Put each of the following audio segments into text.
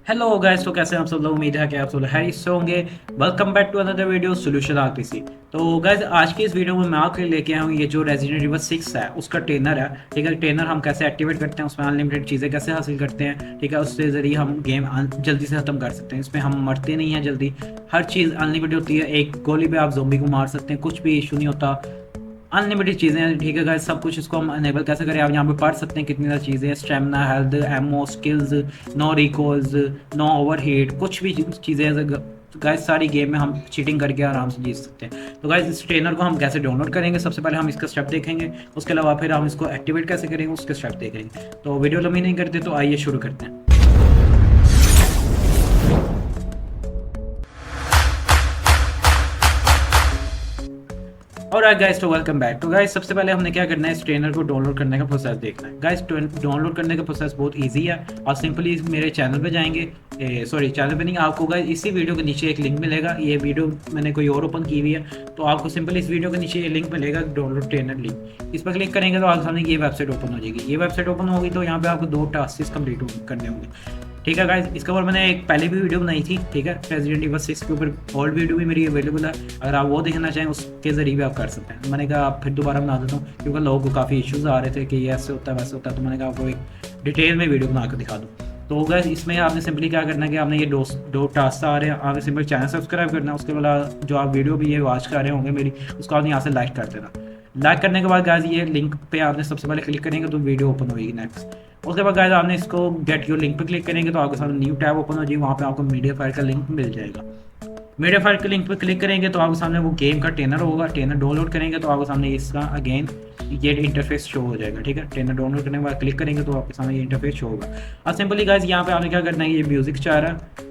Hello guys, तो कैसे हैं आप सब लोग। उम्मीद है कि आप सब लोग हैरी से होंगे। Welcome back to another video solution RPC. तो गाइस आज की इस वीडियो में मैं आपके लिए लेके आया हूँ ये जो रेजिडेंट इवल 6 है उसका ट्रेनर है। ठीक है, ट्रेनर हम कैसे एक्टिवेट करते हैं, उसमें अनलिमिटेड चीज़ें कैसे हासिल करते हैं। ठीक है, उसके ज़रिए हम गेम जल्दी से ख़त्म कर सकते हैं। इसमें हम मरते नहीं हैं जल्दी, हर चीज़ अनलिमिटेड होती है। एक गोली पे आप ज़ोंबी को मार सकते हैं, कुछ भी इशू नहीं होता। अनलिमिटेड चीज़ें हैं। ठीक है गाइस, सब कुछ इसको हम अनेबल कैसे करें, आप यहाँ पे पढ़ सकते हैं कितनी सारी चीज़ें हैं। Stamina, health, ammo, skills, no recalls, no overheat, कुछ भी चीज़ें हैं गाइस सारी गेम में हम चीटिंग करके आराम से जीत सकते हैं। तो गाइस इस ट्रेनर को हम कैसे डाउनलोड करेंगे, सबसे पहले हम इसका स्टेप देखेंगे। उसके अलावा फिर हम इसको एक्टिवेट कैसे करेंगे उसके स्टेप देखेंगे। तो वीडियो लंबी नहीं करते, तो आइए शुरू करते हैं। और गाइस तो वेलकम बैक। तो गाइस सबसे पहले हमने क्या करना है, इस ट्रेनर को डाउनलोड करने का प्रोसेस देखना है। गाइस डाउनलोड करने का प्रोसेस बहुत इजी है। आप सिंपली मेरे चैनल पे जाएंगे, सॉरी चैनल पे नहीं, आपको गाइस इसी वीडियो के नीचे एक लिंक मिलेगा। ये वीडियो मैंने कोई और ओपन की हुई है, तो आपको सिंपली इस वीडियो के नीचे ये लिंक मिलेगा, डाउनलोड ट्रेनर लिंक। इस पर क्लिक करेंगे तो आपके सामने ये वेबसाइट ओपन हो जाएगी। ये वेबसाइट ओपन होगी तो यहाँ पे आपको 2 टास्क कंप्लीट करने होंगे। ठीक है गाइस, इसके ऊपर मैंने एक पहले भी वीडियो बनाई थी। ठीक है, रेजिडेंट इवल 6 के ऊपर ओल्ड वीडियो भी मेरी अवेलेबल है। अगर आप वो देखना चाहें उसके ज़रिए भी आप कर सकते हैं। मैंने कहा आप फिर दोबारा बना देता हूँ, क्योंकि लोगों को काफ़ी इश्यूज़ आ रहे थे कि ये ऐसे होता है वैसे होता है। तो मैंने कहा आपको एक डिटेल में वीडियो बना कर दिखा दूँ। तो गाइस इसमें आपने सिंपली क्या करना है कि आपने ये दो टास्क आ रहे हैं, आपने सिंपल चैनल सब्सक्राइब करना है। उसके बाद जो आप वीडियो भी ये वॉच कर रहे होंगे मेरी, उसको आपने यहाँ से लाइक कर देना। लाइक करने के बाद गाइस ये लिंक पे आपने सबसे पहले क्लिक करेंगे तो वीडियो ओपन होगी नेक्स्ट। उसके बाद गाइस आपने इसको गेट योर लिंक पे क्लिक करेंगे तो आपके सामने न्यू टैब ओपन हो जाएगी। वहाँ पे आपको मीडिया फाइल का लिंक मिल जाएगा। मीडिया फाइल के लिंक पे क्लिक करेंगे तो आपके सामने वो गेम का ट्रेनर होगा। ट्रेनर डाउनलोड करेंगे तो आपके सामने इसका अगेन ये इंटरफेस शो हो जाएगा। ठीक है, ट्रेनर डाउनलोड करने के बाद क्लिक करेंगे तो आपके सामने ये इंटरफेस शो होगा। अब सिंपली गाइस यहाँ पे आपने क्या करना है, ये म्यूजिक चाह रहा है।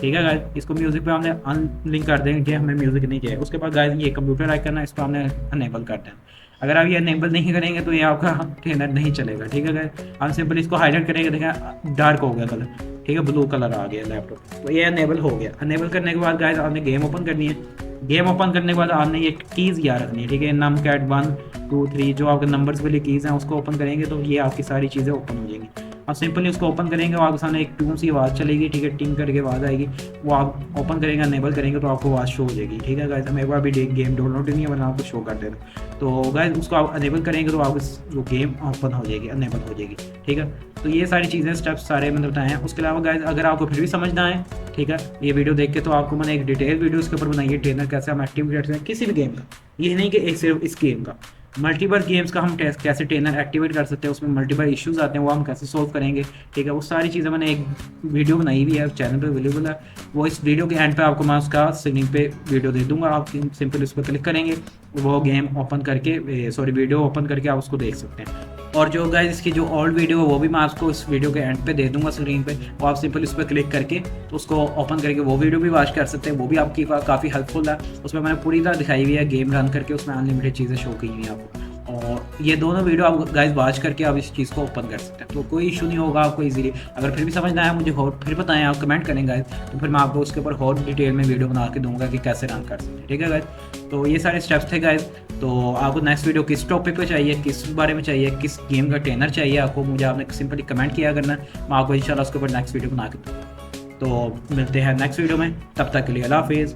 ठीक है गाइस, इसको म्यूजिक पे हमने अनलिंक कर देंगे कि हमें म्यूजिक नहीं चाहिए। उसके बाद गाइस ये कंप्यूटर आइकन है, इसको हमने अनेबल कर देना। अगर आप ये अनेबल नहीं करेंगे तो ये आपका ट्रेनर नहीं चलेगा। ठीक है गाइस, हम सिंपल इसको हाईलाइट करेंगे, देखें डार्क हो गया कलर। ठीक है, ब्लू कलर आ गया लैपटॉप, तो ये अनेबल हो गया। अनेबल करने के बाद गाइस आपने गेम ओपन करनी है। गेम ओपन करने के बाद आपने ये कीज़ याद रखनी है। ठीक है, नम कैट 1 2 3 जो आपके नंबर्स वाली कीज़ हैं उसको ओपन करेंगे तो ये आपकी सारी चीज़ें ओपन हो जाएंगी। आप सिंपली उसको ओपन करेंगे, आपके सामने एक टूम सी आवाज़ चलेगी। ठीक है, टिंग करके आवाज़ आएगी, वो आप ओपन करेंगे अनेबल करेंगे तो आपको आवाज़ शो हो जाएगी। ठीक है गाइस, हम एक बार भी गेम डाउनलोड नहीं है वरना आपको शो कर देगा। तो गाइस उसको आप अनेबल करेंगे तो आपको वो गेम ओपन हो जाएगी, अनेबल हो जाएगी। ठीक है, तो ये सारी चीज़ें स्टेप्स सारे मैंने बताए हैं। उसके अलावा गाइस अगर आपको फिर भी समझना है, ठीक है, ये वीडियो देख के, तो आपको मैंने एक डिटेल वीडियो इसके ऊपर बनाई है, ट्रेनर कैसे हम एक्टिव करते हैं किसी भी गेम का। ये नहीं कि एक सिर्फ इस गेम का, मल्टीपल गेम्स का हम कैसे ट्रेनर एक्टिवेट कर सकते हैं, उसमें मल्टीपल इश्यूज आते हैं वो हम कैसे सोल्व करेंगे। ठीक है, वो सारी चीज़ें मैंने एक वीडियो बनाई हुई है, चैनल पे अवेलेबल है। वो इस वीडियो के एंड पे आपको मैं उसका स्क्रीन पे वीडियो दे दूंगा। आप सिंपल उस पर क्लिक करेंगे, वो गेम ओपन करके, सॉरी वीडियो ओपन करके आप उसको देख सकते हैं। और जो गाइस इसकी जो ओल्ड वीडियो है वो भी मैं आपको इस वीडियो के एंड पे दे दूंगा स्क्रीन पे। वो आप सिंपल इस पर क्लिक करके तो उसको ओपन करके वो वीडियो भी वॉच कर सकते हैं। वो भी आपकी काफ़ी हेल्पफुल है। उसमें मैंने पूरी तरह दिखाई हुई है गेम रन करके, उसमें अनलिमिटेड चीज़ें शो की हुई हैं आपको। और ये दोनों वीडियो आप गाइस वॉच करके आप इस चीज़ को ओपन कर सकते हैं, तो कोई इशू नहीं होगा आपको इजीली। अगर फिर भी समझना है मुझे और फिर बताएं, आप कमेंट करें गाइस, तो फिर मैं आपको उसके ऊपर और डिटेल में वीडियो बना के दूंगा कि कैसे रन कर सकते हैं। ठीक है गाइस, तो ये सारे स्टेप्स थे गाइस। तो आपको नेक्स्ट वीडियो किस टॉपिक पे चाहिए, किस बारे में चाहिए, किस गेम का ट्रेनर चाहिए आपको, मुझे आपने सिंपली कमेंट किया करना है। मैं आपको इंशाल्लाह उसके ऊपर नेक्स्ट वीडियो बना के दूँगा। तो मिलते हैं नेक्स्ट वीडियो में, तब तक के लिए अल्लाह हाफिज़।